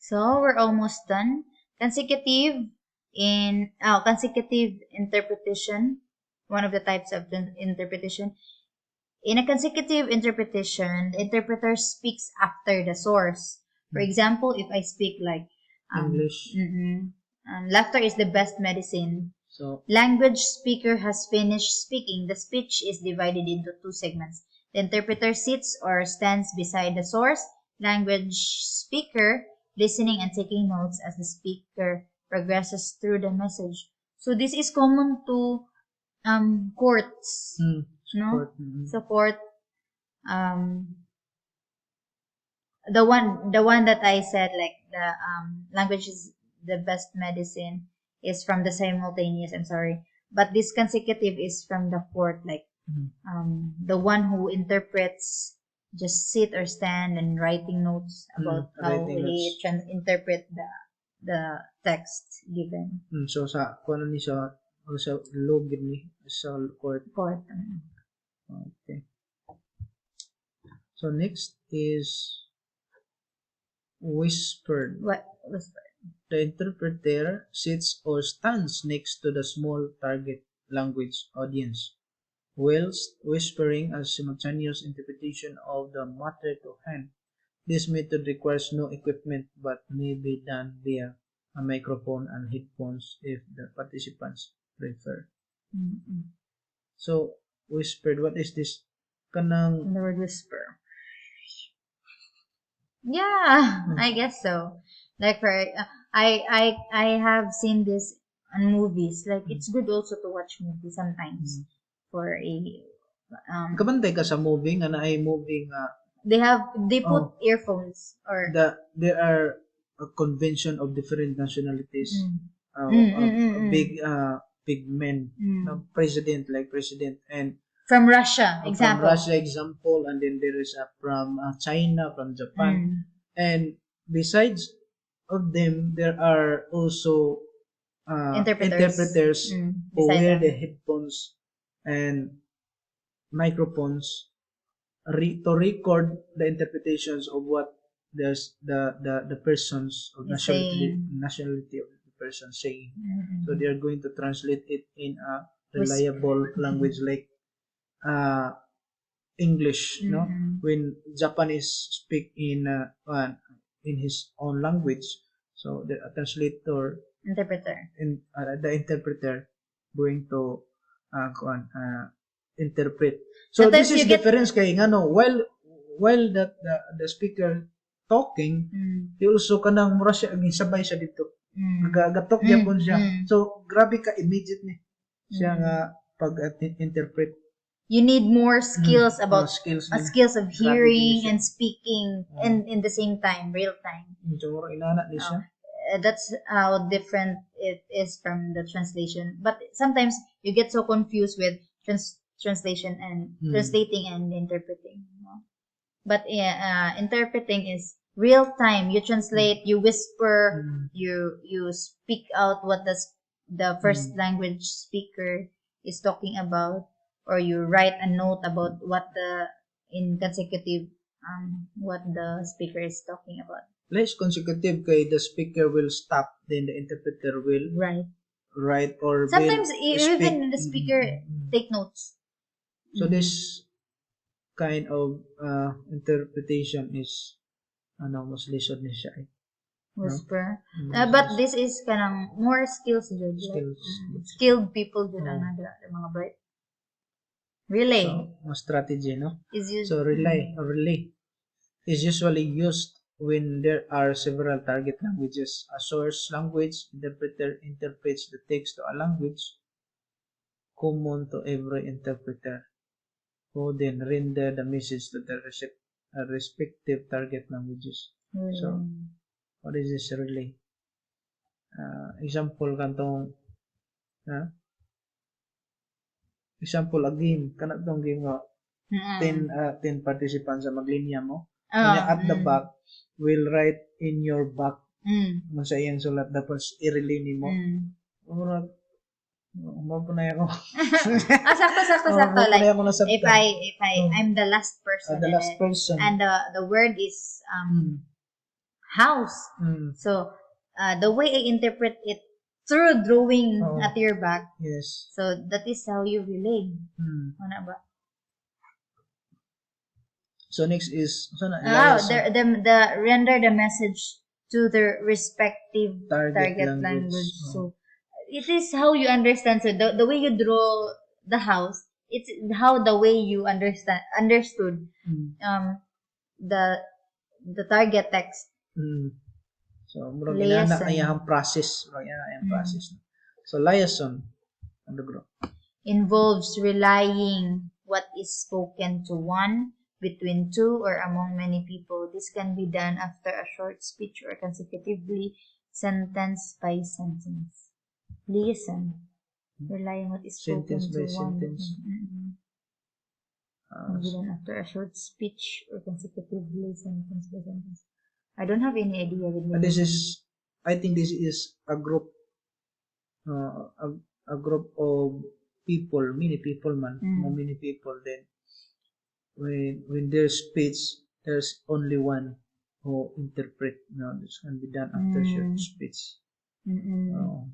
So we're almost done. Consecutive interpretation, one of the types of interpretation. In a consecutive interpretation, the interpreter speaks after the source. For example, if I speak like English. Laughter is the best medicine. So, Language speaker has finished speaking. The speech is divided into two segments. The interpreter sits or stands beside the source. Language speaker listening and taking notes as the speaker progresses through the message. So this is common to courts, no? support. Mhm. Support. The one that I said, like the language is the best medicine, is from the simultaneous. I'm sorry, but this consecutive is from the fourth, like the one who interprets just sit or stand and writing notes about how Writing he notes. interpret the text given. So sa kuno ni sa login ni sa court. Court. Okay. So next is whispered. What was The interpreter sits or stands next to the small target language audience, whilst whispering a simultaneous interpretation of the matter to hand. This method requires no equipment but may be done via a microphone and headphones if the participants prefer. So, whispered, what is this? Kanang the word whisper? Yeah, I guess so. Like for I have seen this on movies. Like it's good also to watch movies sometimes for a kabantay ka sa movie nga na ay movie nga they put earphones or there are a convention of different nationalities. Big men, president and from Russia, from example. Russia example, and then there is from China, from Japan, and besides of them there are also interpreters who beside wear them. the headphones and microphones to record the interpretations of what the persons of Is nationality of the person saying. So they are going to translate it in a reliable language like English, no? When Japanese speak in his own language, so the translator Interpreter. the interpreter going to interpret. So Sometimes this is you get- difference kay ngano while the speaker talking, he also kanang mura siya gisabay siya dito. Gatok gyapon siya. So grabe ka immediate ni siya nga pag-interpret. You need more skills about skills skills of hearing siya. and speaking and in the same time, real time. So mura inana ni siya. That's how different it is from the translation. But sometimes you get so confused with translation and translating and interpreting. You know? But interpreting is real time. You translate, you whisper, you speak out what the first language speaker is talking about, or you write a note about what in consecutive what the speaker is talking about. Less consecutive kay the speaker will stop, then the interpreter will write or sometimes will even speak. the speaker take notes. So this kind of interpretation is mas lisod ni siya eh. Whisper. But this is kanang more skills jud. Skilled people jud ang mga bright. Relay. So, mas strategy, no? Is used. So relay is usually used when there are several target languages. A source language interpreter interprets the text to a language common to every interpreter, who then render the message to the respective target languages. So, what is this relay? Example kantong example a game, kanatong game nga 10 participants sa maglinya mo. At the back will write in your back mo sa iyang sulat tapos i-relay nimo. Murag mapunay ako. Sakto. Like if I'm the last person. The last person. And the word is house. Mm. So, the way I interpret it through drawing Oo. at your back, Yes. so that is how you relay. Mm. Ano ba? So next is The render the message to the respective Target target language. language. Oh. So it is how you understand. So the way you draw the house, it's how the way you understood Mm. the target text. Mm. So murag Liaison. inana ayang process, murag inana ayang Mm. process. So liaison ang bro. Involves relying what is spoken to one, between two, or among many people. This can be done after a short speech or consecutively, sentence by sentence. Liaison. Relying what is spoken Sentence to by one. sentence. Can be done after a short speech or consecutively, sentence by sentence. I don't have any idea with This liaison. is, I think this is a group, a group of people, many people man, many people. Then when there's speech, there's only one who interpret. This can be done after short speech.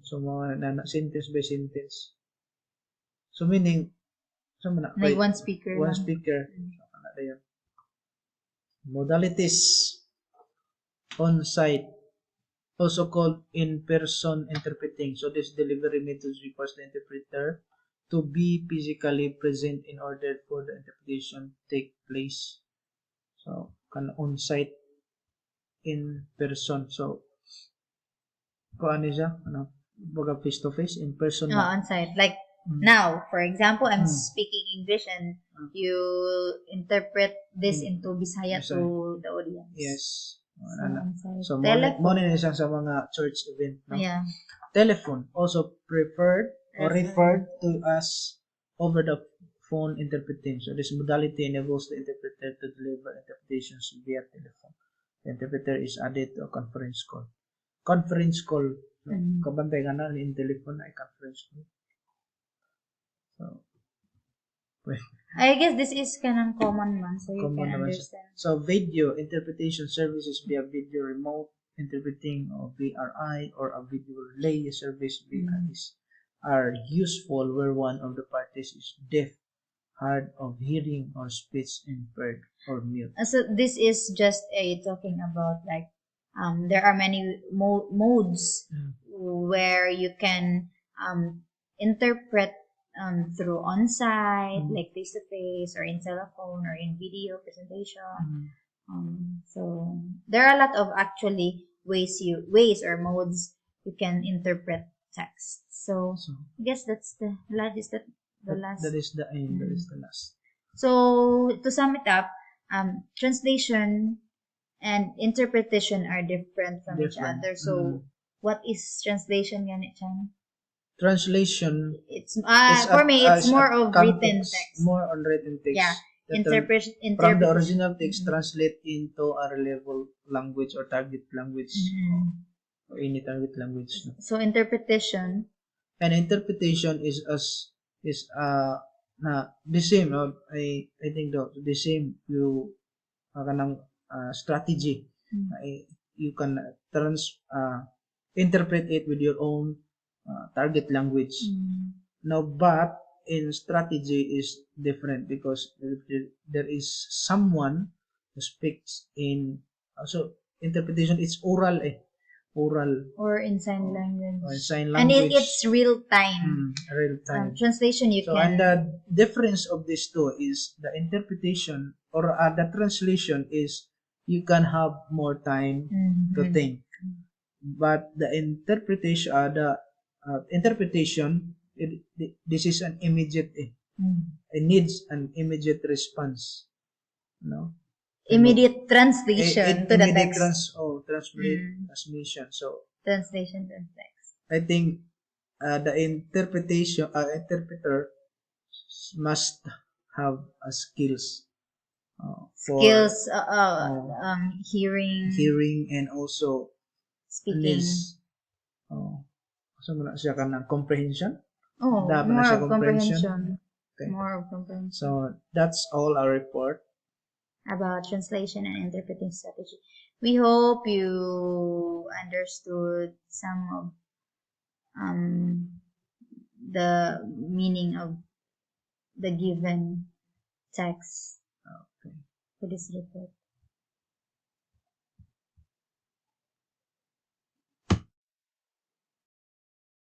So mga sentence by sentence. So meaning, so man, Like one speaker one lang. speaker. So, ano yun? Modalities on-site, also called in-person interpreting. So this delivery method requires the interpreter to be physically present in order for the interpretation to take place. So kan on-site, in-person. So kung ano siya, baga face-to-face, in-person na. On-site. Like now, for example, I'm speaking English and you interpret this into Bisaya to the audience. Yes. So, on-site. So Telephone. mo na isang sa mga church event. No? Yeah. Telephone, also preferred or referred to as over the phone interpreting. So this modality enables the interpreter to deliver interpretations via telephone. The interpreter is added to a conference call. Conference call. So, kabantay nga na in telephone ay conference call. So, I guess this is kanang common man, so you common can naman siya. understand. So video interpretation services via video remote interpreting or VRI or a video relay service VRIs are useful where one of the parties is deaf, hard of hearing, or speech impaired or mute. So this is just talking about like there are many modes where you can interpret through on-site, like face-to-face, or in telephone, or in video presentation. So there are a lot of actually ways or modes you can interpret text. So I guess that's the last. Is that the last? That is the end. That is the last. So to sum it up, translation and interpretation are different from each other. So what is translation, Ganit Chan? Translation. It's for me. It's more of written text. More on written text. Yeah. Interpretation from the original text translate into a reliable language or target language or any target language. So interpretation. And interpretation is the same. I think the same. You kanang strategy. You can interpret it with your own target language. Now, but in strategy is different because there is someone who speaks in so interpretation. It's oral or in sign language. Or in sign language. And it's real time. Real time. Translation you can. And the difference of these two is the interpretation or the translation is you can have more time to think. But the interpretation, this is an immediate. It needs an immediate response. Immediate translation to the text. Transmission. So translation to the text. I think the interpreter must have skills. Hearing and also speaking. So siya kanang comprehension. More of comprehension. Okay. More of comprehension. So that's all our report about translation and interpreting strategy. We hope you understood some of the meaning of the given text Okay. for this report.